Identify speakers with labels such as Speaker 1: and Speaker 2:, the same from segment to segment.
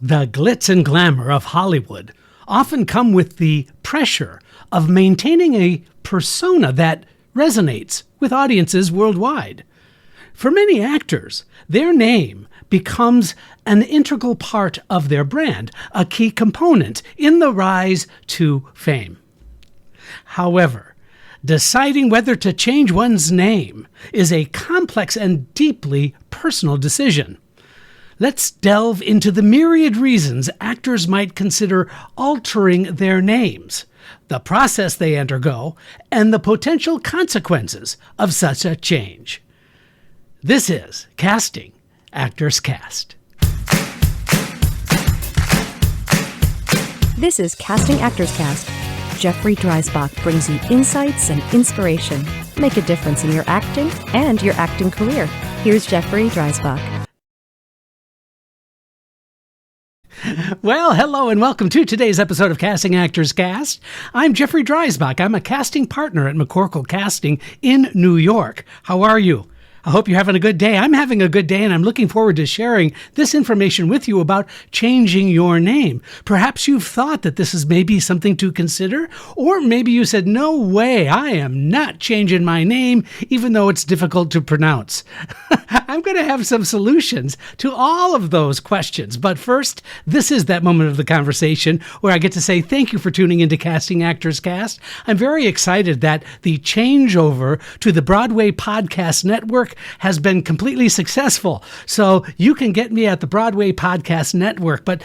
Speaker 1: The glitz and glamour of Hollywood often come with the pressure of maintaining a persona that resonates with audiences worldwide. For many actors, their name becomes an integral part of their brand, a key component in the rise to fame. However, deciding whether to change one's name is a complex and deeply personal decision. Let's delve into the myriad reasons actors might consider altering their names, the process they undergo, and the potential consequences of such a change. This is Casting Actors Cast.
Speaker 2: This is Casting Actors Cast. Jeffrey Dreisbach brings you insights and inspiration. Make a difference in your acting and your acting career. Here's Jeffrey Dreisbach.
Speaker 1: Well, hello and welcome to today's episode of Casting Actors Cast. I'm Jeffrey Dreisbach. I'm a casting partner at McCorkle Casting in New York. How are you? I hope you're having a good day. I'm having a good day, and I'm looking forward to sharing this information with you about changing your name. Perhaps you've thought that this is maybe something to consider, or maybe you said, no way, I am not changing my name, even though it's difficult to pronounce. I'm going to have some solutions to all of those questions. But first, this is that moment of the conversation where I get to say thank you for tuning into Casting Actors Cast. I'm very excited that the changeover to the Broadway Podcast Network has been completely successful. So you can get me at the Broadway Podcast Network. But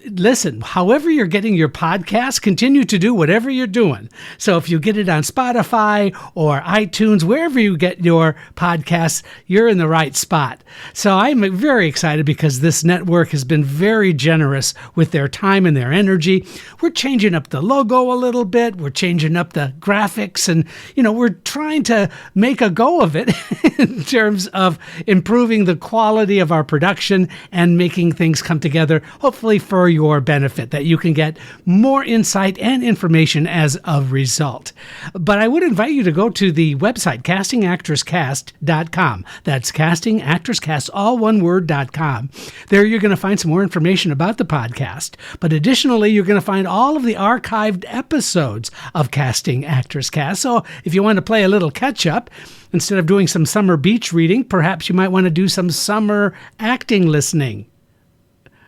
Speaker 1: listen, however you're getting your podcast, continue to do whatever you're doing. So if you get it on Spotify or iTunes, wherever you get your podcasts, you're in the right spot. So I'm very excited because this network has been very generous with their time and their energy. We're changing up the logo a little bit. We're changing up the graphics, and we're trying to make a go of it in terms of improving the quality of our production and making things come together, hopefully for your benefit, that you can get more insight and information as a result. But I would invite you to go to the website, castingactorscast.com. That's castingactorscast, all one word.com. There you're going to find some more information about the podcast. But additionally, you're going to find all of the archived episodes of Casting Actors Cast. So if you want to play a little catch up, instead of doing some summer beach reading, perhaps you might want to do some summer acting listening.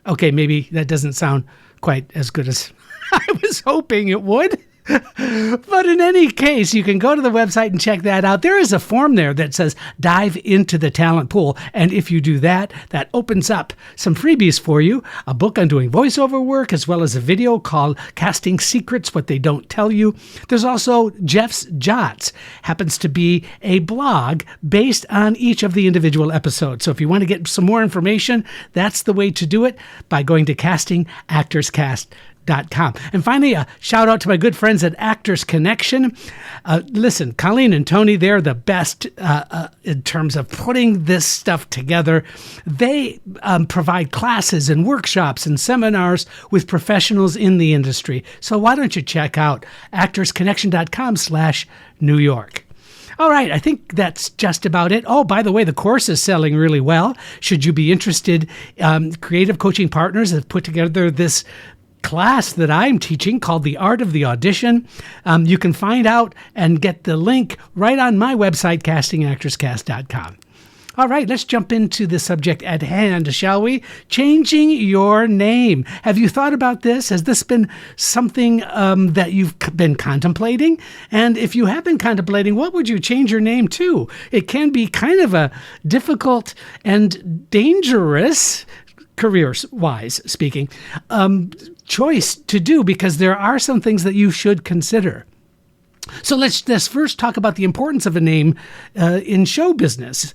Speaker 1: Okay, maybe that doesn't sound quite as good as I was hoping it would. But in any case, you can go to the website and check that out. There is a form there that says dive into the talent pool. And if you do that, that opens up some freebies for you, a book on doing voiceover work, as well as a video called Casting Secrets, What They Don't Tell You. There's also Jeff's Jots, happens to be a blog based on each of the individual episodes. So if you want to get some more information, that's the way to do it, by going to castingactorscast.com. And finally, a shout out to my good friends at Actors Connection. Listen, Colleen and Tony, they're the best in terms of putting this stuff together. They provide classes and workshops and seminars with professionals in the industry. So why don't you check out actorsconnection.com/New York. All right, I think that's just about it. Oh, by the way, the course is selling really well. Should you be interested, Creative Coaching Partners have put together this class that I'm teaching called The Art of the Audition. You can find out and get the link right on my website, castingactorscast.com. All right, let's jump into the subject at hand, shall we? Changing your name. Have you thought about this? Has this been something that you've been contemplating? And if you have been contemplating, what would you change your name to? It can be kind of a difficult and dangerous, career-wise speaking, choice to do, because there are some things that you should consider. So let's first talk about the importance of a name in show business.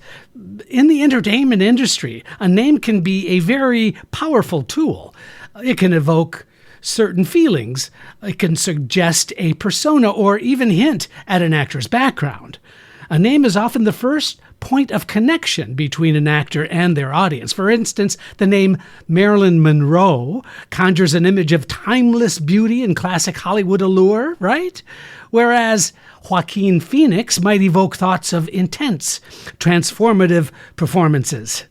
Speaker 1: In the entertainment industry, a name can be a very powerful tool. It can evoke certain feelings. It can suggest a persona or even hint at an actor's background. A name is often the first point of connection between an actor and their audience. For instance, the name Marilyn Monroe conjures an image of timeless beauty and classic Hollywood allure, right? Whereas Joaquin Phoenix might evoke thoughts of intense, transformative performances.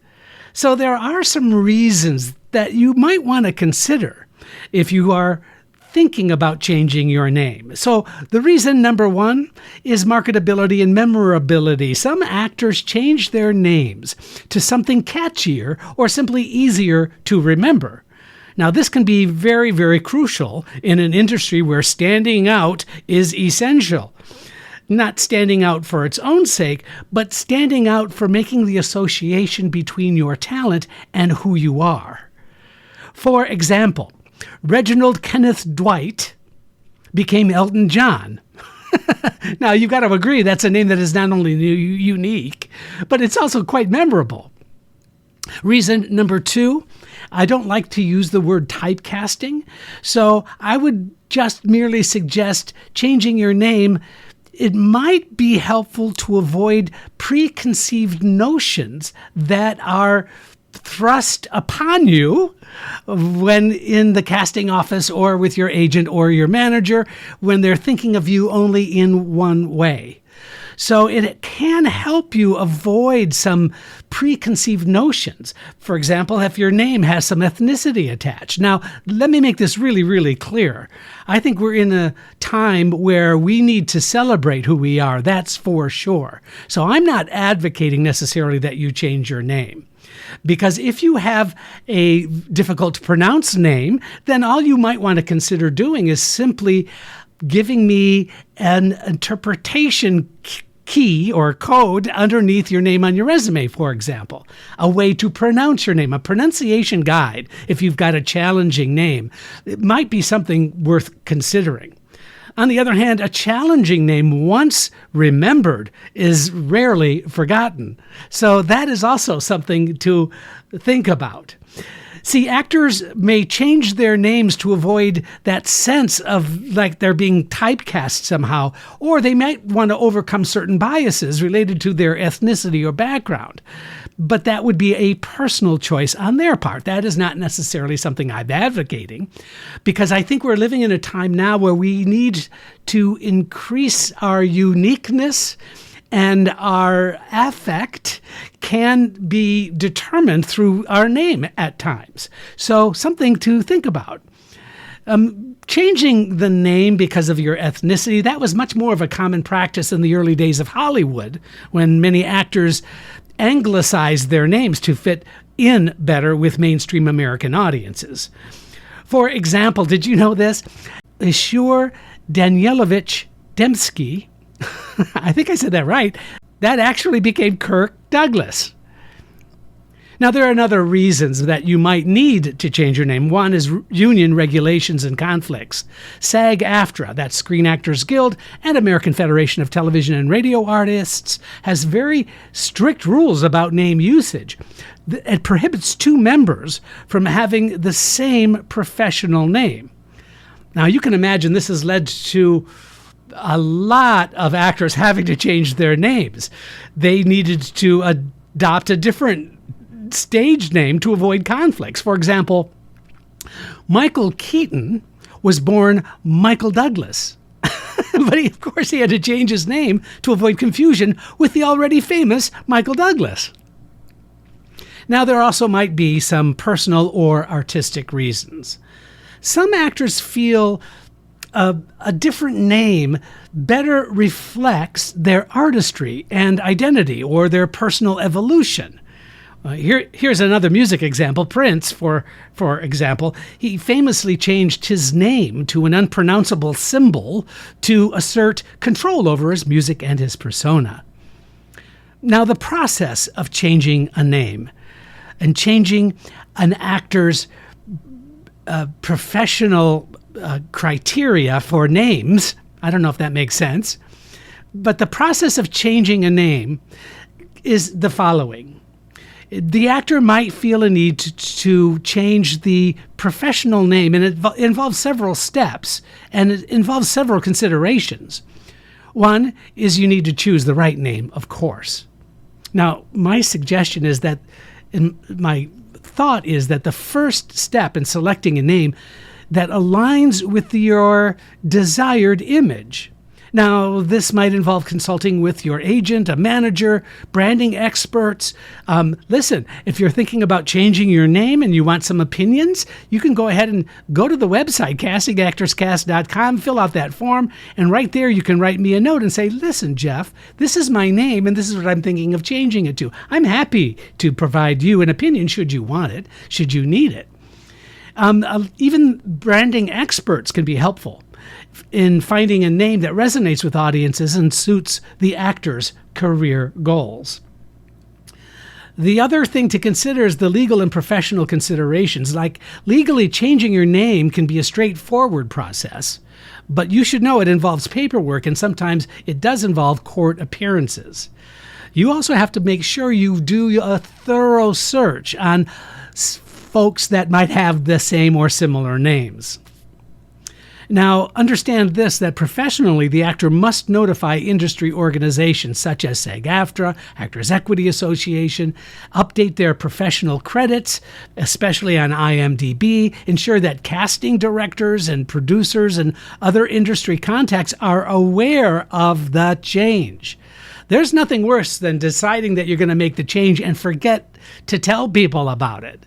Speaker 1: So there are some reasons that you might want to consider if you are thinking about changing your name. So the reason number one is marketability and memorability. Some actors change their names to something catchier or simply easier to remember. Now, this can be very, very crucial in an industry where standing out is essential. Not standing out for its own sake, but standing out for making the association between your talent and who you are. For example, Reginald Kenneth Dwight became Elton John. Now, you've got to agree that's a name that is not only unique, but it's also quite memorable. Reason number two, I don't like to use the word typecasting, so I would just merely suggest changing your name. It might be helpful to avoid preconceived notions that are thrust upon you when in the casting office or with your agent or your manager when they're thinking of you only in one way. So it can help you avoid some preconceived notions. For example, if your name has some ethnicity attached. Now, let me make this really, really clear. I think we're in a time where we need to celebrate who we are. That's for sure. So I'm not advocating necessarily that you change your name. Because if you have a difficult to pronounce name, then all you might want to consider doing is simply giving me an interpretation key or code underneath your name on your resume, for example. A way to pronounce your name, a pronunciation guide if you've got a challenging name. It might be something worth considering. On the other hand, a challenging name, once remembered, is rarely forgotten. So that is also something to think about. See, actors may change their names to avoid that sense of like they're being typecast somehow, or they might want to overcome certain biases related to their ethnicity or background. But that would be a personal choice on their part. That is not necessarily something I'm advocating, because I think we're living in a time now where we need to increase our uniqueness, and our affect can be determined through our name at times. So something to think about. Changing the name because of your ethnicity, that was much more of a common practice in the early days of Hollywood, when many actors anglicized their names to fit in better with mainstream American audiences. For example, did you know this? Ishur Danielovich Dembski, I think I said that right, that actually became Kirk Douglas. Now, there are other reasons that you might need to change your name. One is union regulations and conflicts. SAG-AFTRA, that's Screen Actors Guild, and American Federation of Television and Radio Artists, has very strict rules about name usage. It prohibits two members from having the same professional name. Now, you can imagine this has led to a lot of actors having to change their names. They needed to adopt a different stage name to avoid conflicts. For example, Michael Keaton was born Michael Douglas, but of course he had to change his name to avoid confusion with the already famous Michael Douglas. Now, there also might be some personal or artistic reasons. Some actors feel a different name better reflects their artistry and identity or their personal evolution. Here's another music example. Prince, for example, he famously changed his name to an unpronounceable symbol to assert control over his music and his persona. Now, the process of changing a name and changing an actor's professional criteria for names, I don't know if that makes sense, but the process of changing a name is the following. The actor might feel a need to change the professional name, and it involves several steps, and it involves several considerations. One is you need to choose the right name, of course. Now, my suggestion is that, my thought is that the first step in selecting a name that aligns with your desired image Now, this might involve consulting with your agent, a manager, branding experts. Listen, if you're thinking about changing your name and you want some opinions, you can go ahead and go to the website, castingactorscast.com, fill out that form, and right there you can write me a note and say, listen, Jeff, this is my name and this is what I'm thinking of changing it to. I'm happy to provide you an opinion should you want it, should you need it. Even branding experts can be helpful in finding a name that resonates with audiences and suits the actor's career goals. The other thing to consider is the legal and professional considerations. Like legally changing your name can be a straightforward process, but you should know it involves paperwork and sometimes it does involve court appearances. You also have to make sure you do a thorough search on folks that might have the same or similar names. Now, understand this, that professionally, the actor must notify industry organizations such as SAG-AFTRA, Actors Equity Association, update their professional credits, especially on IMDb, ensure that casting directors and producers and other industry contacts are aware of the change. There's nothing worse than deciding that you're going to make the change and forget to tell people about it.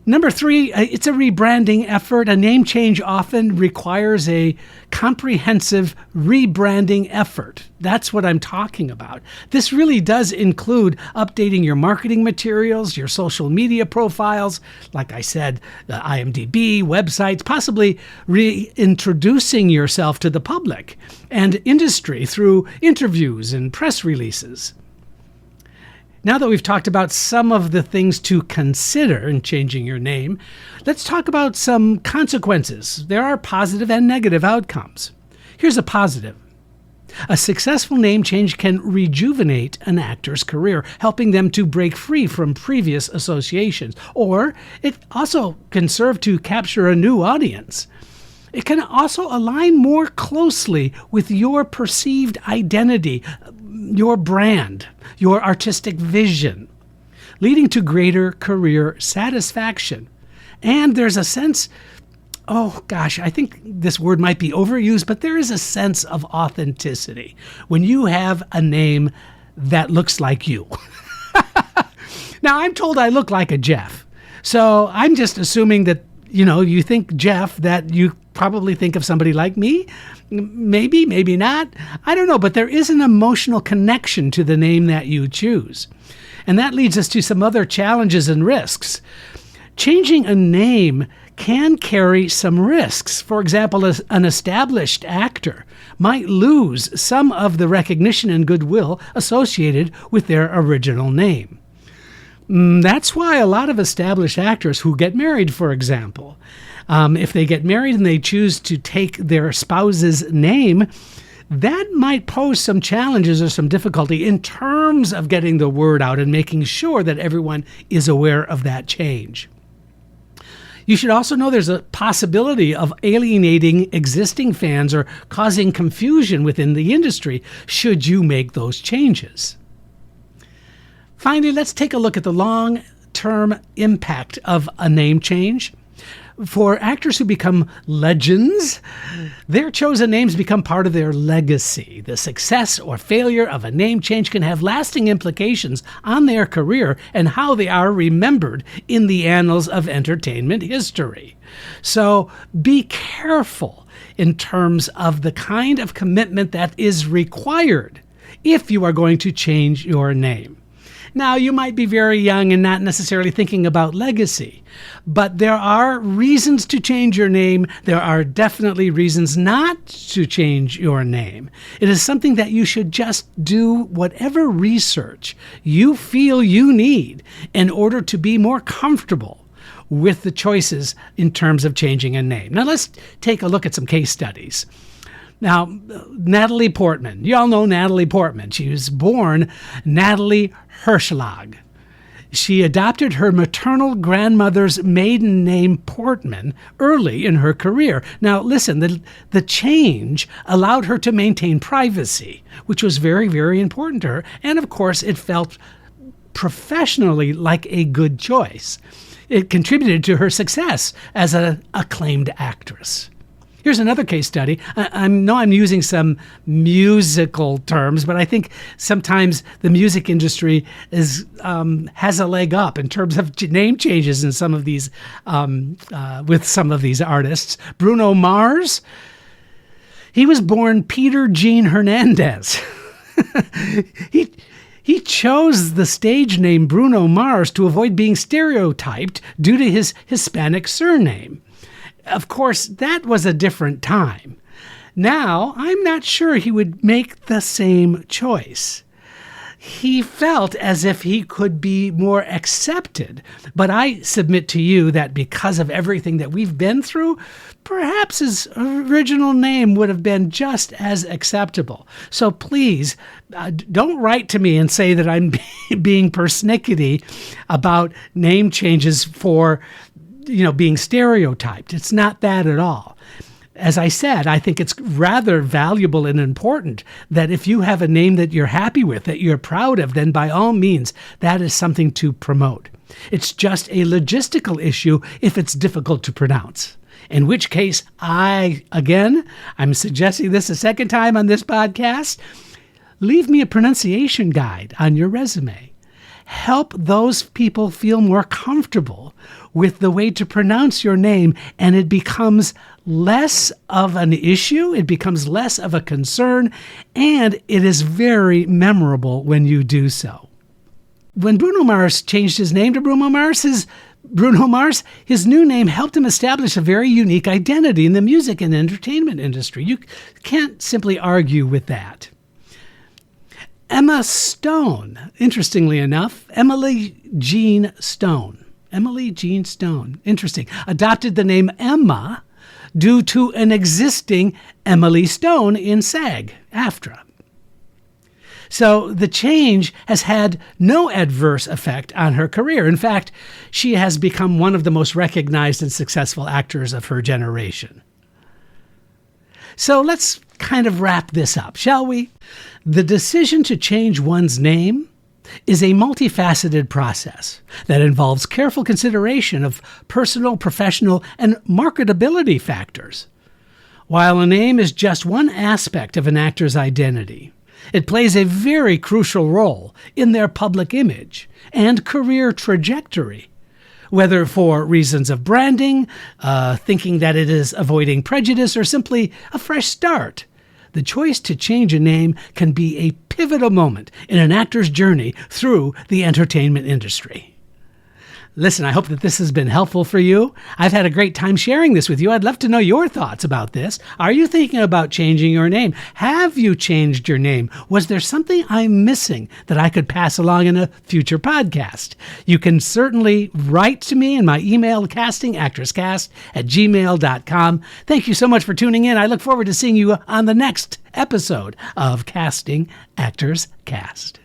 Speaker 1: Number 3, it's a rebranding effort. A name change often requires a comprehensive rebranding effort. That's what I'm talking about. This really does include updating your marketing materials, your social media profiles, like I said, the IMDb, websites, possibly reintroducing yourself to the public and industry through interviews and press releases. Now that we've talked about some of the things to consider in changing your name, let's talk about some consequences. There are positive and negative outcomes. Here's a positive. A successful name change can rejuvenate an actor's career, helping them to break free from previous associations. Or it also can serve to capture a new audience. It can also align more closely with your perceived identity, your brand, your artistic vision, leading to greater career satisfaction. And there's a sense, I think this word might be overused, but there is a sense of authenticity when you have a name that looks like you. Now, I'm told I look like a Jeff, so I'm just assuming that, you think Jeff, that you probably think of somebody like me. Maybe, maybe not. I don't know, but there is an emotional connection to the name that you choose. And that leads us to some other challenges and risks. Changing a name can carry some risks. For example, an established actor might lose some of the recognition and goodwill associated with their original name. That's why a lot of established actors who get married, for example, if they get married and they choose to take their spouse's name, that might pose some challenges or some difficulty in terms of getting the word out and making sure that everyone is aware of that change. You should also know there's a possibility of alienating existing fans or causing confusion within the industry should you make those changes. Finally, let's take a look at the long-term impact of a name change. For actors who become legends, their chosen names become part of their legacy. The success or failure of a name change can have lasting implications on their career and how they are remembered in the annals of entertainment history. So be careful in terms of the kind of commitment that is required if you are going to change your name. Now, you might be very young and not necessarily thinking about legacy, but there are reasons to change your name. There are definitely reasons not to change your name. It is something that you should just do whatever research you feel you need in order to be more comfortable with the choices in terms of changing a name. Now, let's take a look at some case studies. Now, Natalie Portman. You all know Natalie Portman. She was born Natalie Hirschlag. She adopted her maternal grandmother's maiden name Portman early in her career. Now, listen, the change allowed her to maintain privacy, which was very, very important to her. And of course, it felt professionally like a good choice. It contributed to her success as an acclaimed actress. Here's another case study. I know I'm using some musical terms, but I think sometimes the music industry has a leg up in terms of name changes in some of these with some of these artists. Bruno Mars, he was born Peter Gene Hernandez. He chose the stage name Bruno Mars to avoid being stereotyped due to his Hispanic surname. Of course, that was a different time. Now, I'm not sure he would make the same choice. He felt as if he could be more accepted, but I submit to you that because of everything that we've been through, perhaps his original name would have been just as acceptable. So please, don't write to me and say that I'm being persnickety about name changes for, being stereotyped. It's not that at all. As I said, I think it's rather valuable and important that if you have a name that you're happy with, that you're proud of, then by all means, that is something to promote. It's just a logistical issue if it's difficult to pronounce. In which case, I'm suggesting this a second time on this podcast, leave me a pronunciation guide on your resume. Help those people feel more comfortable with the way to pronounce your name, and it becomes less of an issue, it becomes less of a concern, and it is very memorable when you do so. When Bruno Mars changed his name to Bruno Mars, his new name helped him establish a very unique identity in the music and entertainment industry. You can't simply argue with that. Emma Stone, interestingly enough, Emily Jean Stone, interesting, adopted the name Emma due to an existing Emily Stone in SAG-AFTRA. So the change has had no adverse effect on her career. In fact, she has become one of the most recognized and successful actors of her generation. So let's kind of wrap this up, shall we? The decision to change one's name is a multifaceted process that involves careful consideration of personal, professional, and marketability factors. While a name is just one aspect of an actor's identity, it plays a very crucial role in their public image and career trajectory, whether for reasons of branding, thinking that it is avoiding prejudice, or simply a fresh start. The choice to change a name can be a pivotal moment in an actor's journey through the entertainment industry. Listen, I hope that this has been helpful for you. I've had a great time sharing this with you. I'd love to know your thoughts about this. Are you thinking about changing your name? Have you changed your name? Was there something I'm missing that I could pass along in a future podcast? You can certainly write to me in my email, castingactorscast@gmail.com. Thank you so much for tuning in. I look forward to seeing you on the next episode of Casting Actors Cast.